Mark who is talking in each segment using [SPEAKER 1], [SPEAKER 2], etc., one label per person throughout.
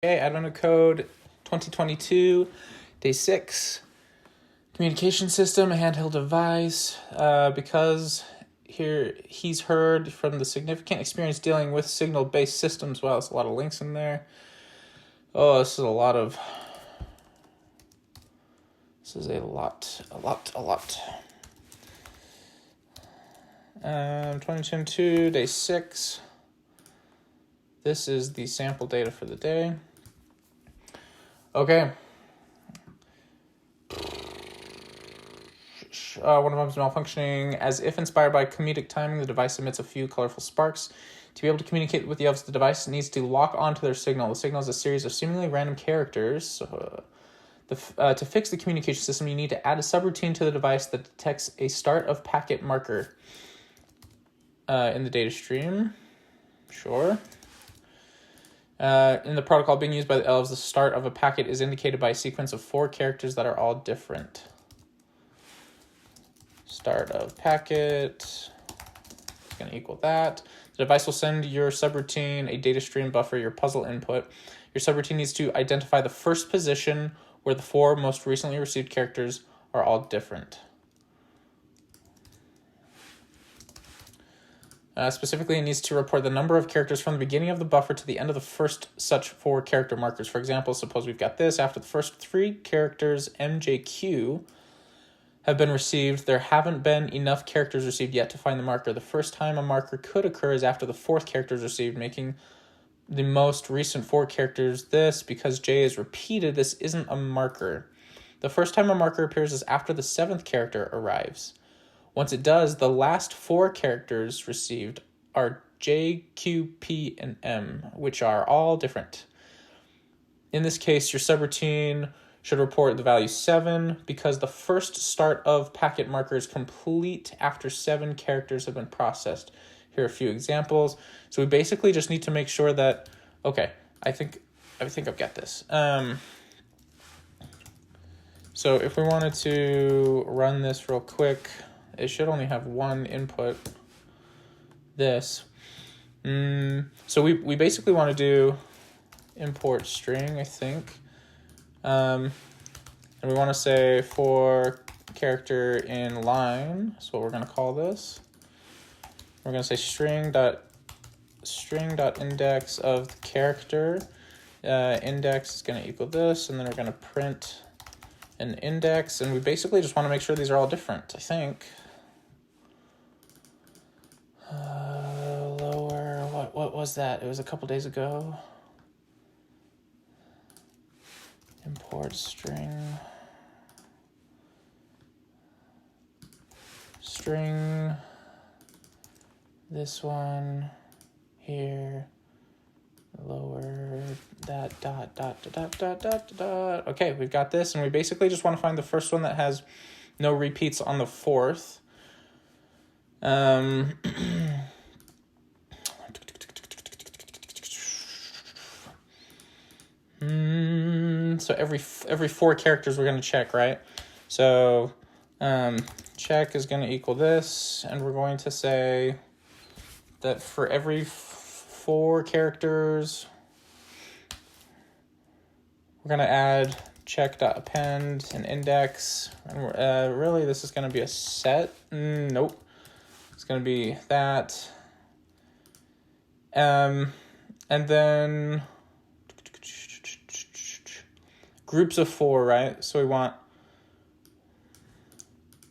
[SPEAKER 1] Okay, Advent code 2022, day 6. Communication system, a handheld device. Because here he's heard from the significant experience dealing with signal-based systems. Wow, there's a lot of links in there. Oh, this is a lot. 2022, day 6. This is the sample data for the day. Okay. One of them is malfunctioning. As if inspired by comedic timing, the device emits a few colorful sparks. To be able to communicate with the elves, the device needs to lock onto their signal. The signal is a series of seemingly random characters. To fix the communication system, you need to add a subroutine to the device that detects a start of packet marker in the data stream. Sure. In the protocol being used by the elves, the start of a packet is indicated by a sequence of 4 characters that are all different. Start of packet is going to equal that. The device will send your subroutine a data stream buffer, your puzzle input. Your subroutine needs to identify the first position where the 4 most recently received characters are all different. Specifically, it needs to report the number of characters from the beginning of the buffer to the end of the first such 4 character markers. For example, suppose we've got this. After the first 3 characters, MJQ, have been received, there haven't been enough characters received yet to find the marker. The first time a marker could occur is after the 4th character is received, making the most recent 4 characters this. Because J is repeated, this isn't a marker. The first time a marker appears is after the 7th character arrives. Once it does, the last 4 characters received are J, Q, P, and M, which are all different. In this case, your subroutine should report the value 7 because the first start of packet marker is complete after 7 characters have been processed. Here are a few examples. So we basically just need to make sure that, okay, I think I've got this. So if we wanted to run this real quick, it should only have one input, this. So we basically want to do import string, I think. And we want to say for character in line, that's what we're going to call this. We're going to say string.index of the character. Index is going to equal this, and then we're going to print an index, and we basically just want to make sure these are all different, I think. Lower, what was that? It was a couple days ago. Import string, this one here, lower that dot. Okay, we've got this, and we basically just want to find the first one that has no repeats on the 4th. So every 4 characters we're going to check, right? So check is going to equal this, and we're going to say that for every 4 characters, we're going to add check.append an index. And really, this is going to be a set. Nope. It's going to be that. And then groups of 4, right? So we want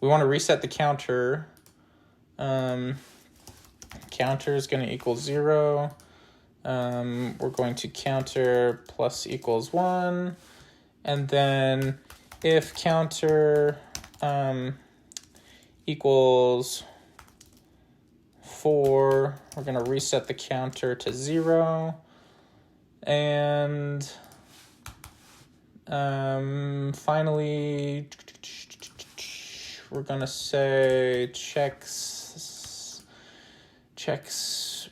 [SPEAKER 1] to reset the counter. Counter is going to equal 0. We're going to counter plus equals 1. And then if counter equals 4, we're going to reset the counter to 0. And finally, we're going to say checks.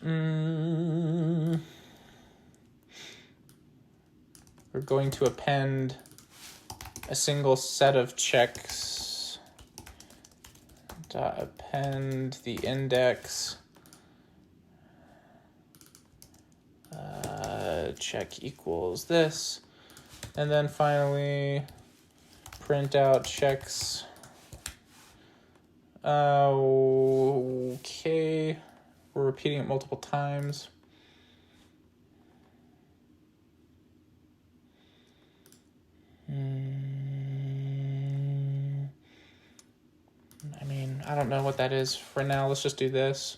[SPEAKER 1] We're going to append a single set of checks. Append the index check equals this. And then finally, print out checks. Okay, we're repeating it multiple times. I mean, I don't know what that is for now. Let's just do this.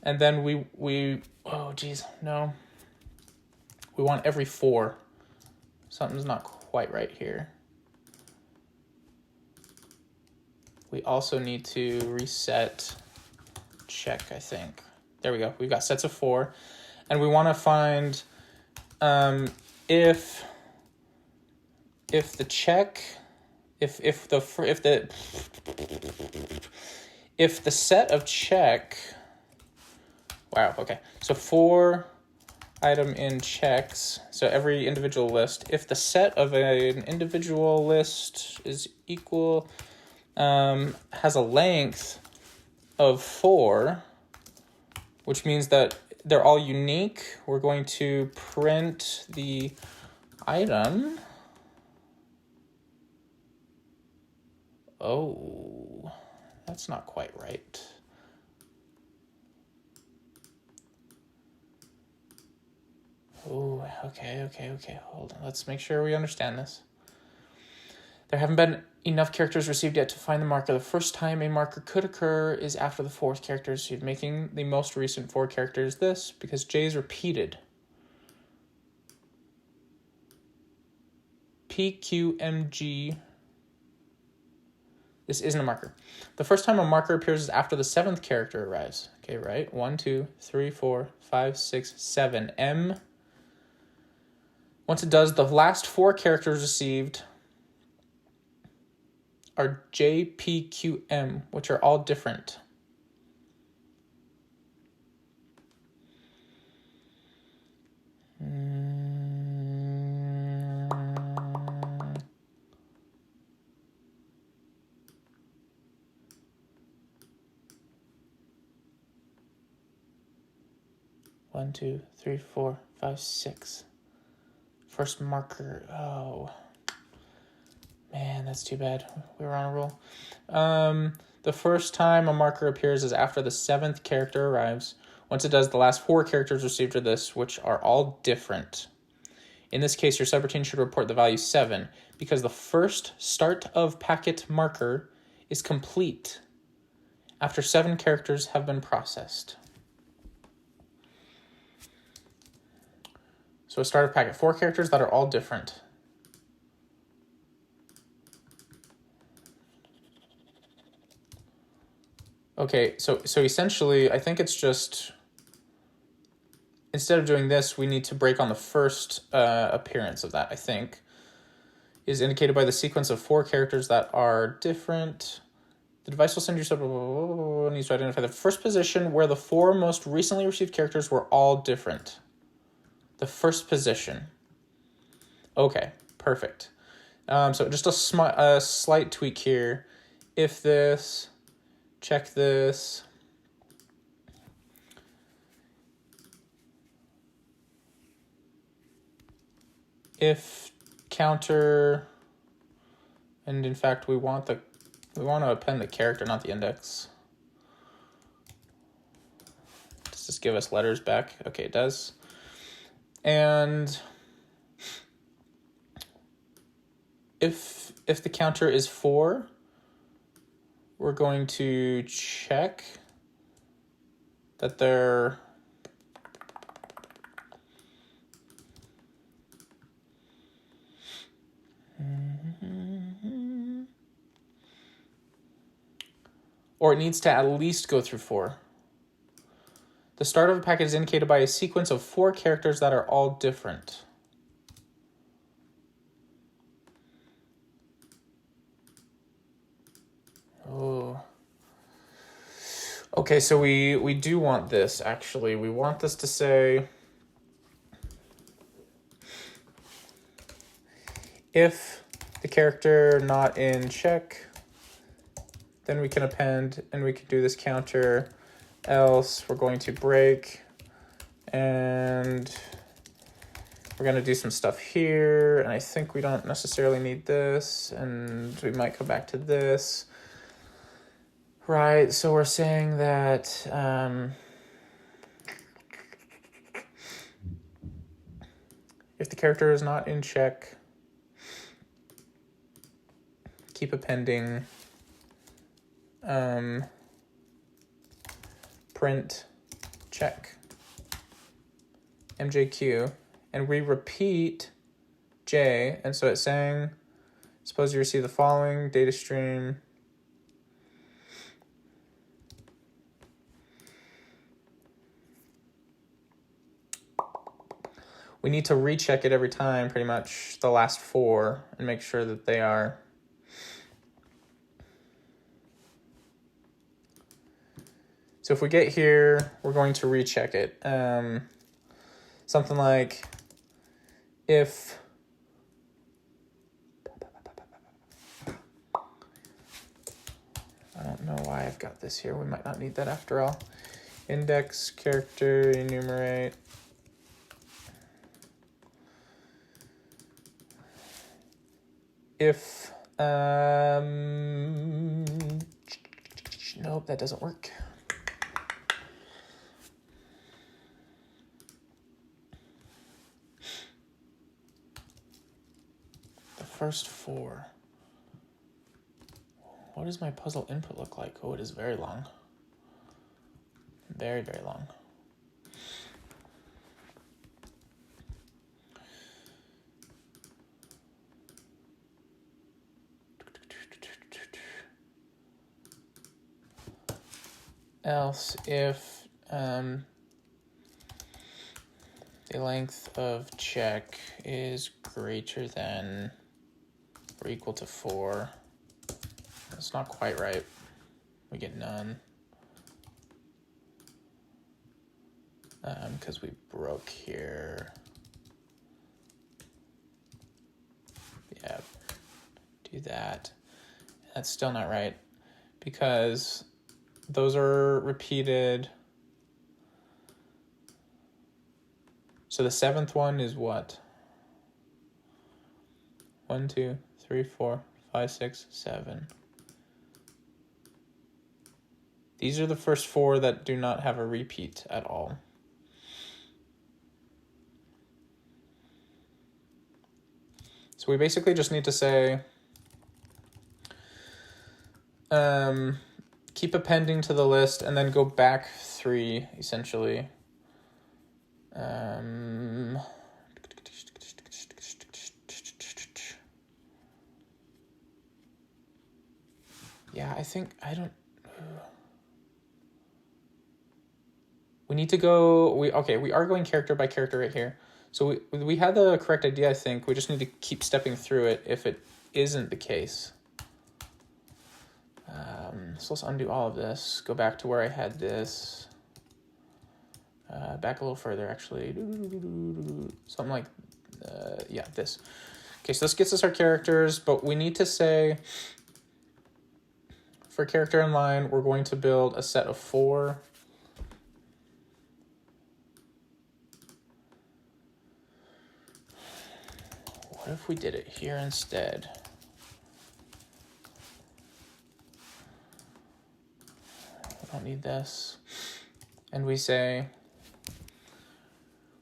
[SPEAKER 1] And then we oh geez, no. We want every 4. Something's not quite right here. We also need to reset check, I think. There we go. We've got sets of 4. And we want to find if the check, if the set of check, wow, okay. So 4 item in checks, so every individual list, if the set of an individual list is equal, has a length of 4, which means that they're all unique, we're going to print the item. Oh, that's not quite right. Oh, okay. Hold on. Let's make sure we understand this. There haven't been enough characters received yet to find the marker. The first time a marker could occur is after the 4th character is received, making the most recent 4 characters this, because J is repeated. PQMG. This isn't a marker. The first time a marker appears is after the 7th character arrives. Okay, right? 1, 2, 3, 4, 5, 6, 7. M. Once it does, the last 4 characters received are JPQM, which are all different. One, 2, 3, 4, 5, 6. First marker. Oh, man, that's too bad. We were on a roll. The first time a marker appears is after the 7th character arrives. Once it does, the last 4 characters received are this, which are all different. In this case, your subroutine should report the value 7, because the first start of packet marker is complete after 7 characters have been processed. So a start of packet, 4 characters that are all different. Okay, so essentially, I think it's just, instead of doing this, we need to break on the first appearance of that, I think, is indicated by the sequence of 4 characters that are different. The device will send you needs to identify the first position where the 4 most recently received characters were all different. The first position. Okay, perfect. So just a slight tweak here. If this, check this. If counter, and in fact we want to append the character, not the index. Does this give us letters back? Okay, it does. And if the counter is 4, we're going to check that they're or it needs to at least go through 4. The start of a packet is indicated by a sequence of 4 characters that are all different. Oh. Okay, so we do want this, actually. We want this to say, if the character not in check, then we can append, and we can do this counter, else we're going to break, and we're going to do some stuff here, and I think we don't necessarily need this, and we might come back to this. Right, so we're saying that if the character is not in check, keep appending print check MJQ, and we repeat J, and so it's saying, suppose you receive the following data stream. We need to recheck it every time, pretty much, the last 4, and make sure that they are. So if we get here, we're going to recheck it. Something like if I don't know why I've got this here. We might not need that after all. Index character enumerate. If nope, that doesn't work. The first 4. What does my puzzle input look like? Oh, it is very long. Very, very long. Else if the length of check is greater than or equal to 4. That's not quite right. We get none. Because we broke here. Yeah, do that. That's still not right because those are repeated. So the 7th one is what? 1, 2, 3, 4, 5, 6, 7. These are the first 4 that do not have a repeat at all. So we basically just need to say, keep appending to the list and then go back 3, essentially. Yeah, I think, we need to go, we are going character by character right here. So we had the correct idea, I think. We just need to keep stepping through it if it isn't the case. So let's undo all of this. Go back to where I had this. Back a little further, actually. Something like, yeah, this. Okay, so this gets us our characters, but we need to say, for character in line, we're going to build a set of 4. What if we did it here instead? We don't need this. And we say,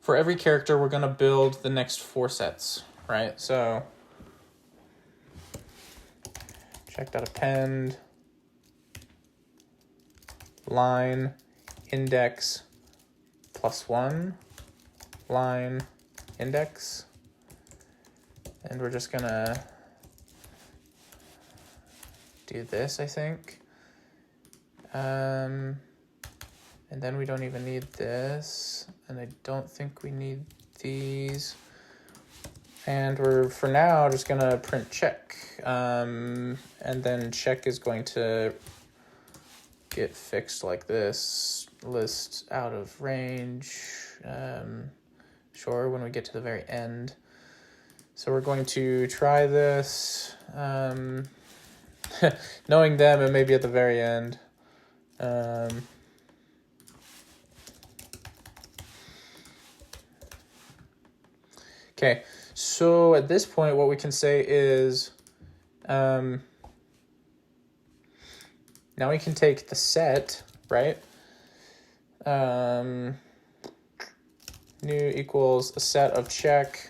[SPEAKER 1] for every character, we're going to build the next 4 sets, right? So check.append, line, index, +1, line, index. And we're just gonna do this, I think. And then we don't even need this. And I don't think we need these. And we're, for now, just gonna print check. And then check is going to get fixed like this. List out of range. Sure, when we get to the very end. So we're going to try this, knowing them, it may be at the very end. Okay, so at this point, what we can say is, now we can take the set, right? New equals a set of check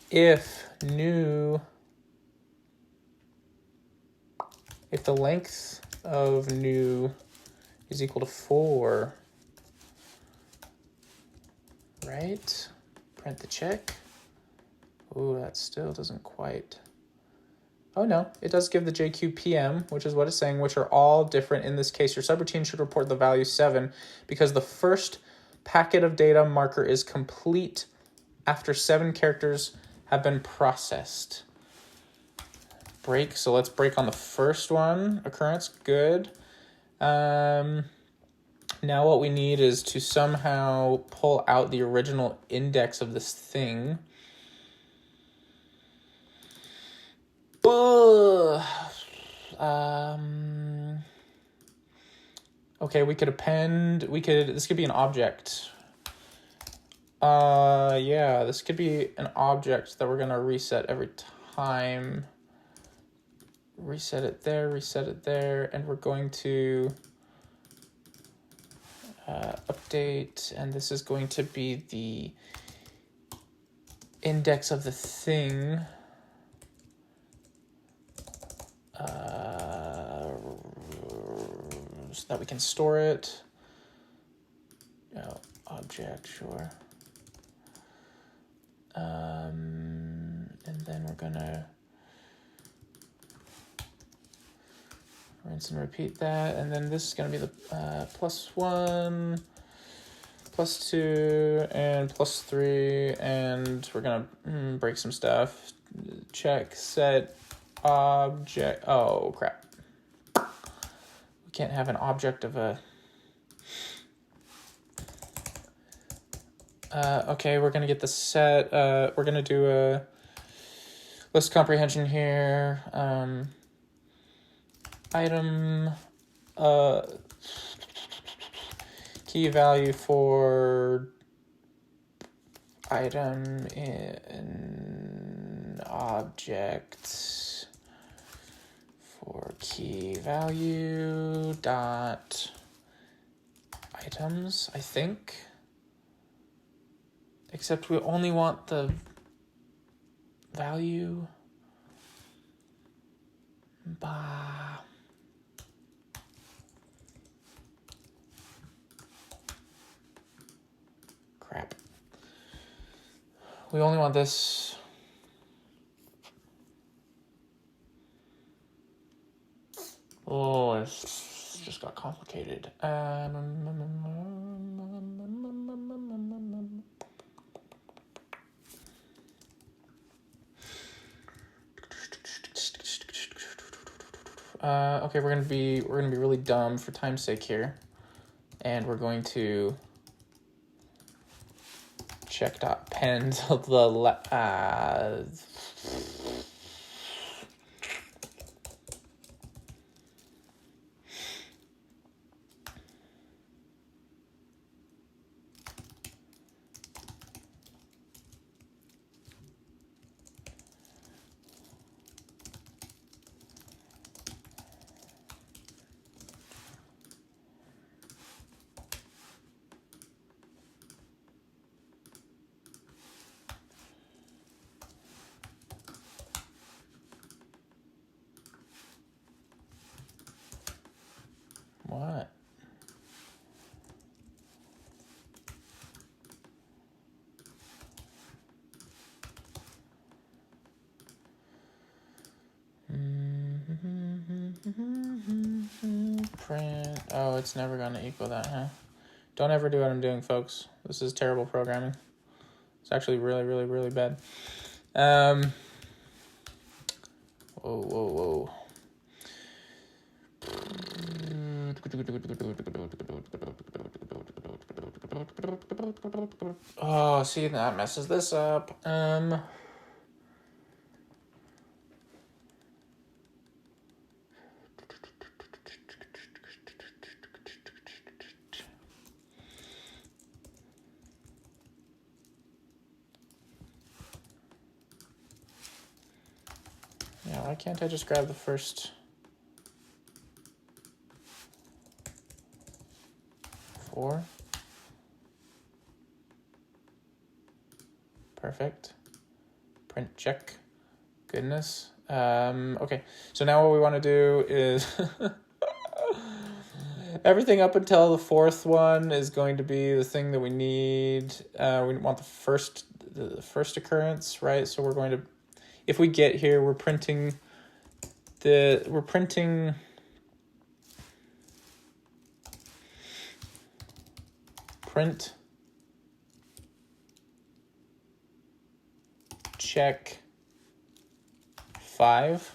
[SPEAKER 1] if new, if the length of new is equal to 4, right? Print the check. Oh, that still doesn't quite. Oh no, it does give the JQPM, which is what it's saying, which are all different. In this case, your subroutine should report the value 7 because the first packet of data marker is complete after 7 characters have been processed. Break, so let's break on the first one. Occurrence, good. Now what we need is to somehow pull out the original index of this thing. Okay, we could append, this could be an object. Yeah, this could be an object that we're gonna reset every time. Reset it there, and we're going to update, and this is going to be the index of the thing. So that we can store it. Oh, object, sure. And then we're gonna rinse and repeat that, and then this is gonna be the +1, +2, and +3, and we're gonna break some stuff. Check set object. Oh crap. We can't have an object of a. Okay, we're gonna get the set. We're gonna do a list comprehension here. Item. Key value for item in object for key value dot items, I think. Except we only want the value. Bah. Crap. We only want this. Oh, it's just got complicated. Okay, we're gonna be really dumb for time's sake here, and we're going to check.pend the what? Print. Oh, it's never gonna equal that, huh? Don't ever do what I'm doing, folks. This is terrible programming. It's actually really, really, really bad. Whoa. Oh, see, that messes this up. Why can't I just grab the first 4? Perfect. Print check. Goodness. Okay, so now what we want to do is everything up until the 4th one is going to be the thing that we need. We want the first occurrence, right? So we're going to, if we get here, we're printing print check 5.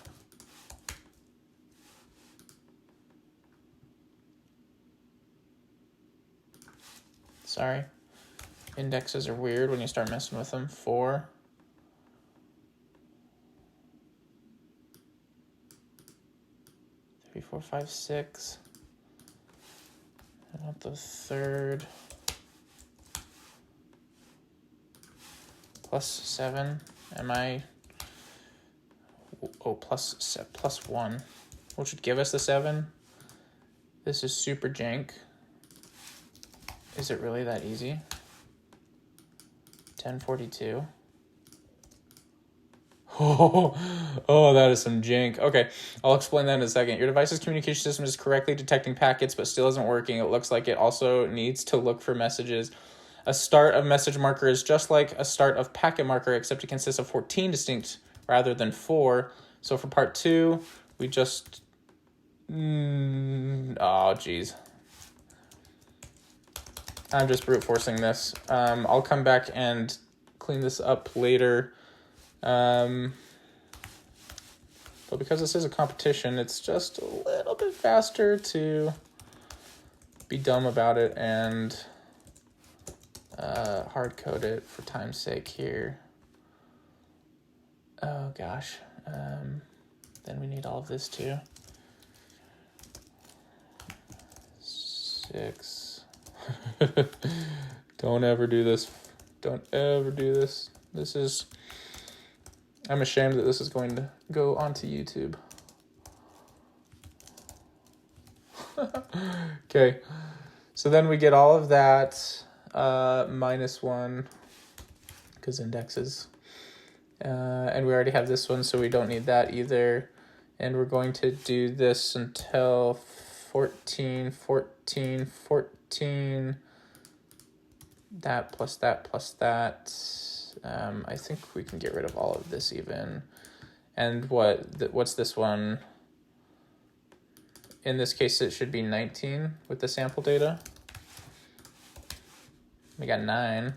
[SPEAKER 1] Sorry. Indexes are weird when you start messing with them. 4. Three, 4, 5, 6. I want the 3rd. Plus 7. Am I? Oh, plus 1, which would give us the 7. This is super jank. Is it really that easy? 1042. Oh, that is some jank. Okay, I'll explain that in a second. Your device's communication system is correctly detecting packets, but still isn't working. It looks like it also needs to look for messages. A start of message marker is just like a start of packet marker, except it consists of 14 distinct rather than 4. So for part 2, we just... oh, geez. I'm just brute forcing this. I'll come back and clean this up later. But because this is a competition, it's just a little bit faster to be dumb about it and hard code it for time's sake here. Oh gosh. Then we need all of this too. 6. Don't ever do this. Don't ever do this. This is... I'm ashamed that this is going to go onto YouTube. Okay. So then we get all of that minus 1 because indexes. And we already have this one, so we don't need that either. And we're going to do this until 14, 14, 14. That plus that plus that. I think we can get rid of all of this even. And what's this one? In this case, it should be 19 with the sample data. We got 9.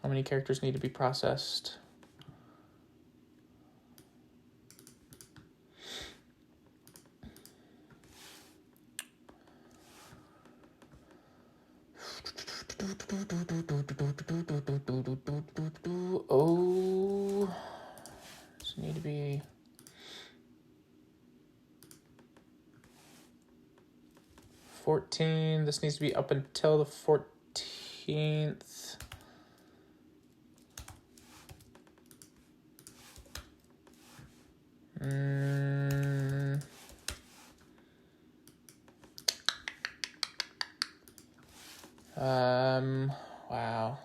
[SPEAKER 1] How many characters need to be processed? Oh, this need to be 14. This needs to be up until the 14th. Wow.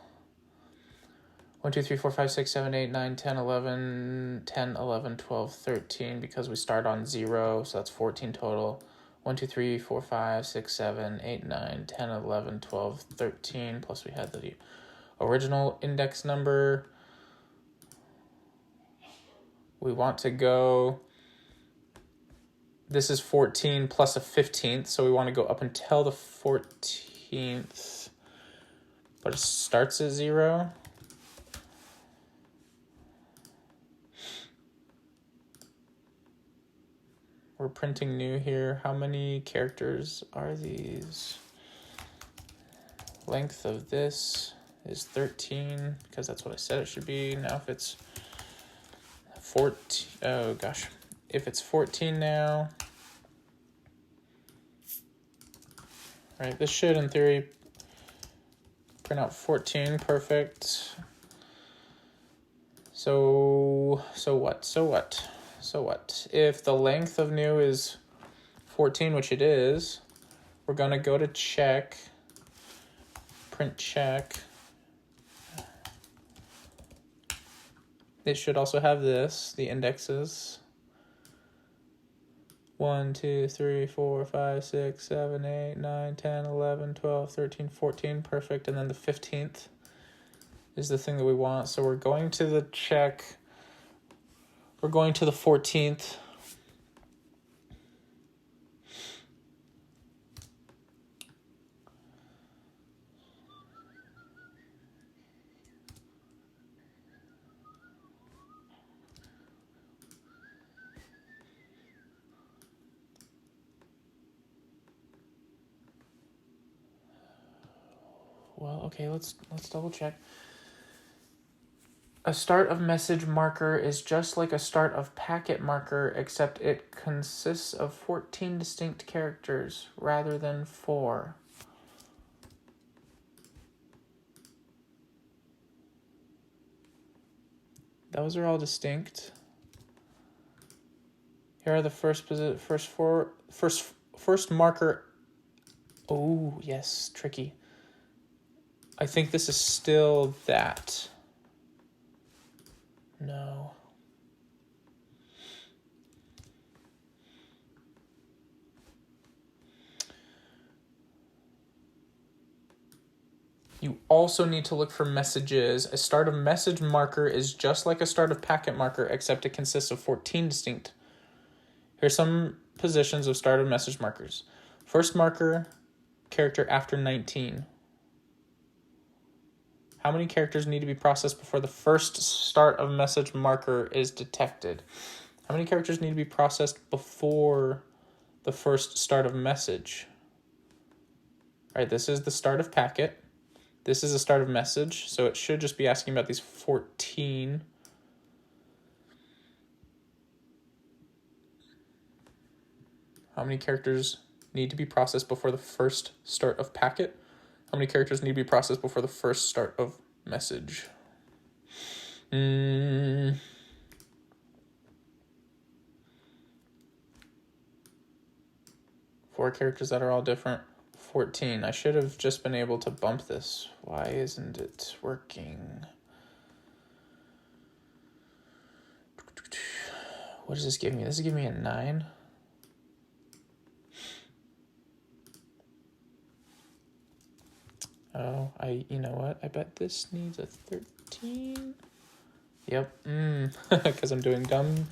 [SPEAKER 1] 1, 2, 3, 4, 5, 6, 7, 8, 9, 10, 11, 10, 11, 12, 13, because we start on 0, so that's 14 total. 1, 2, 3, 4, 5, 6, 7, 8, 9, 10, 11, 12, 13, plus we had the original index number. We want to go, this is 14 plus a 15th, so we want to go up until the 14th, but it starts at 0. We're printing new here. How many characters are these? Length of this is 13, because that's what I said it should be. Now if it's 14, oh gosh. If it's 14 now, right, this should in theory Print out 14, perfect. So what? If the length of new is 14, which it is, we're gonna go to check, print check. It should also have this, the indexes. 1, 2, 3, 4, 5, 6, 7, 8, 9, 10, 11, 12, 13, 14, perfect. And then the 15th is the thing that we want. So we're going to the check. We're going to the 14th. Well, okay, let's double check. A start of message marker is just like a start of packet marker, except it consists of 14 distinct characters rather than 4. Those are all distinct. Here are the first marker. Oh, yes, tricky. I think this is still that. No. You also need to look for messages. A start of message marker is just like a start of packet marker, except it consists of 14 distinct. Here's some positions of start of message markers. First marker, character after 19. How many characters need to be processed before the first start of message marker is detected? How many characters need to be processed before the first start of message? All right, this is the start of packet. This is the start of message, so it should just be asking about these 14. How many characters need to be processed before the first start of packet? How many characters need to be processed before the first start of message? 4 characters that are all different. 14. I should have just been able to bump this. Why isn't it working? What does this give me? This is giving me a 9. Oh, you know what? I bet this needs a 13. Yep. Because I'm doing dumb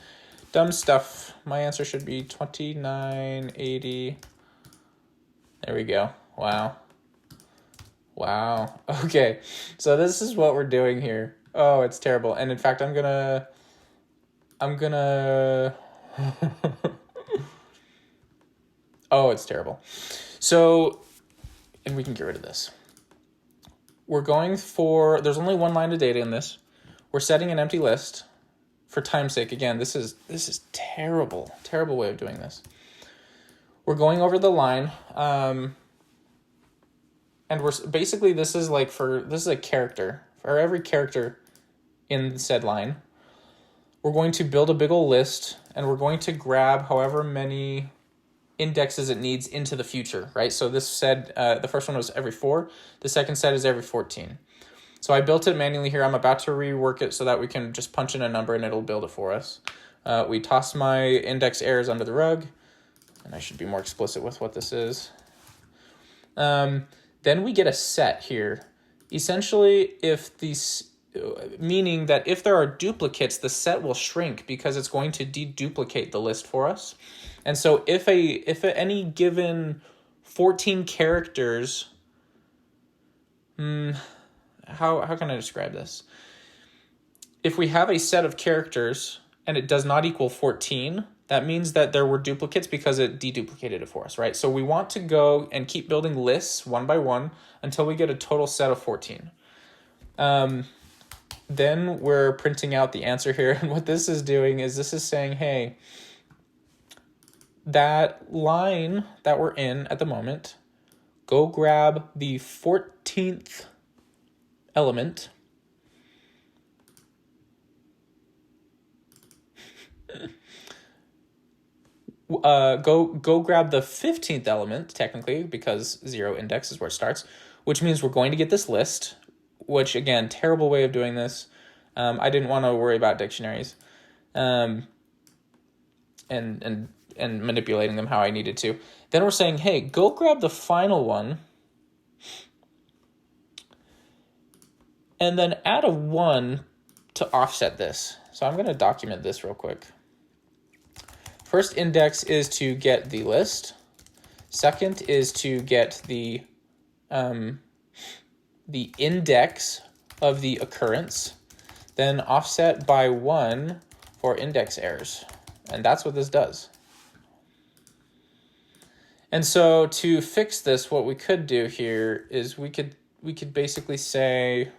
[SPEAKER 1] stuff. My answer should be 2980. There we go. Wow. Okay. So this is what we're doing here. Oh, it's terrible. And in fact, I'm gonna oh, it's terrible. So, and we can get rid of this. We're going for, there's only one line of data in this. We're setting an empty list for time's sake. Again, this is terrible way of doing this. We're going over the line, and we're basically, this is a character. For every character in said line, we're going to build a big old list, and we're going to grab however many indexes it needs into the future, right? So this said, the first one was every 4. The second set is every 14. So I built it manually here. I'm about to rework it so that we can just punch in a number and it'll build it for us. We toss my index errors under the rug, and I should be more explicit with what this is. Then we get a set here. Essentially, meaning that if there are duplicates, the set will shrink because it's going to deduplicate the list for us. And so if any given 14 characters, how can I describe this? If we have a set of characters and it does not equal 14, that means that there were duplicates because it deduplicated it for us, right? So we want to go and keep building lists one by one until we get a total set of 14. Then we're printing out the answer here. And what this is doing is this is saying, hey, that line that we're in at the moment, go grab the 14th element go grab the 15th element, technically, because 0 index is where it starts, which means we're going to get this list, which, again, terrible way of doing this. I didn't want to worry about dictionaries and manipulating them how I needed to. Then we're saying, hey, go grab the final one and then add a 1 to offset this. So I'm going to document this real quick. First index is to get the list. Second is to get the index of the occurrence. Then offset by 1 for index errors. And that's what this does. And so to fix this, what we could do here is we could basically say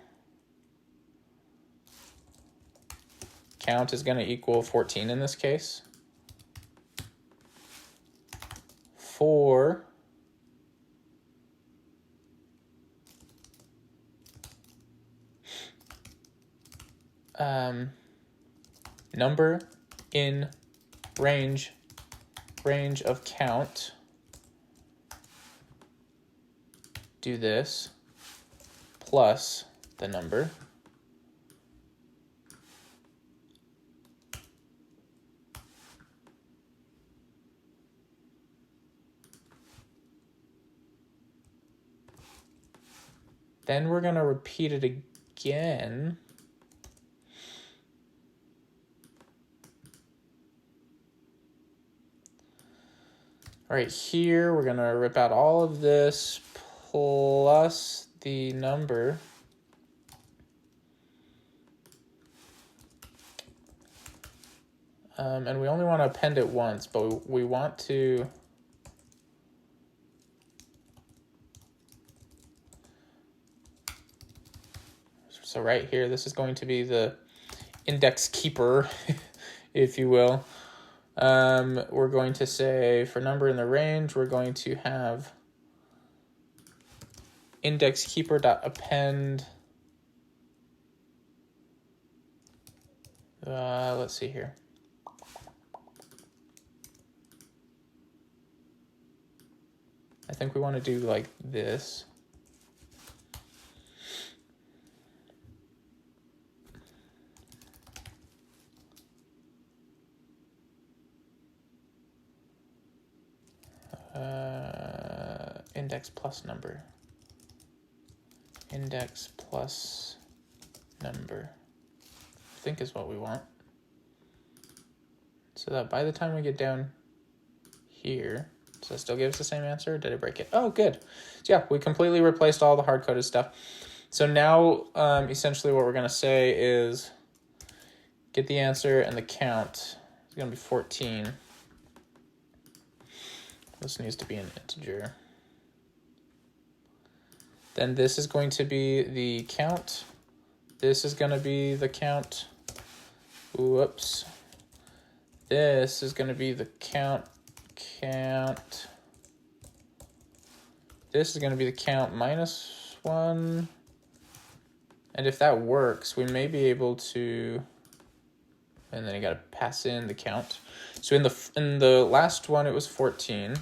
[SPEAKER 1] count is going to equal 14 in this case. For number in range of count, do this plus the number then we're going to repeat it again. Right here, we're going to rip out all of this plus the number. And we only want to append it once, but we want to so right here, this is going to be the index keeper, if you will. We're going to say for number in the range, we're going to have index keeper dot append. Let's see here. I think we want to do like this. Index plus number. Index plus number, I think is what we want. So that by the time we get down here, does that still give us the same answer? Did it break it? Oh, good. So yeah, we completely replaced all the hard-coded stuff. So now, essentially what we're going to say is get the answer and the count is going to be 14. This needs to be an integer. Then this is going to be the count. This is going to be the count. Whoops. This is going to be the count. This is going to be the count minus 1. And if that works, we may be able to, and then you got to pass in the count. So in the last one, it was 14,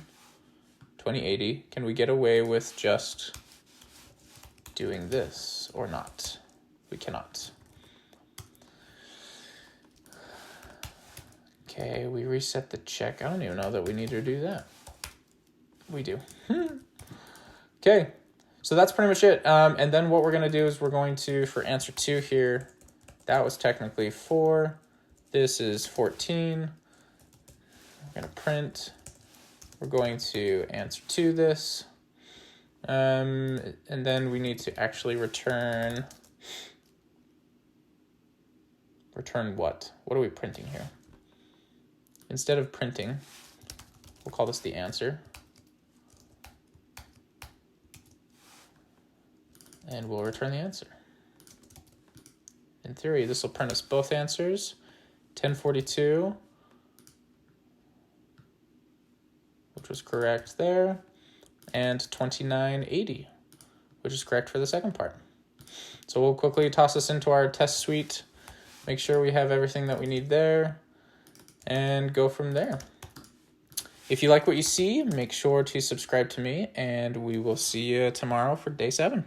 [SPEAKER 1] 2080. Can we get away with just doing this or not? We cannot. Okay, we reset the check. I don't even know that we need to do that. We do. Okay, so that's pretty much it. And then what we're going to do is we're going to, for answer 2 here, that was technically 4. This is 14. We're going to print. We're going to answer 2 this. And then we need to actually return what? What are we printing here? Instead of printing, we'll call this the answer. And we'll return the answer. In theory, this will print us both answers, 1042, which was correct there, and 2980, which is correct for the second part. So we'll quickly toss this into our test suite, make sure we have everything that we need there, and go from there. If you like what you see, make sure to subscribe to me, and we will see you tomorrow for day 7.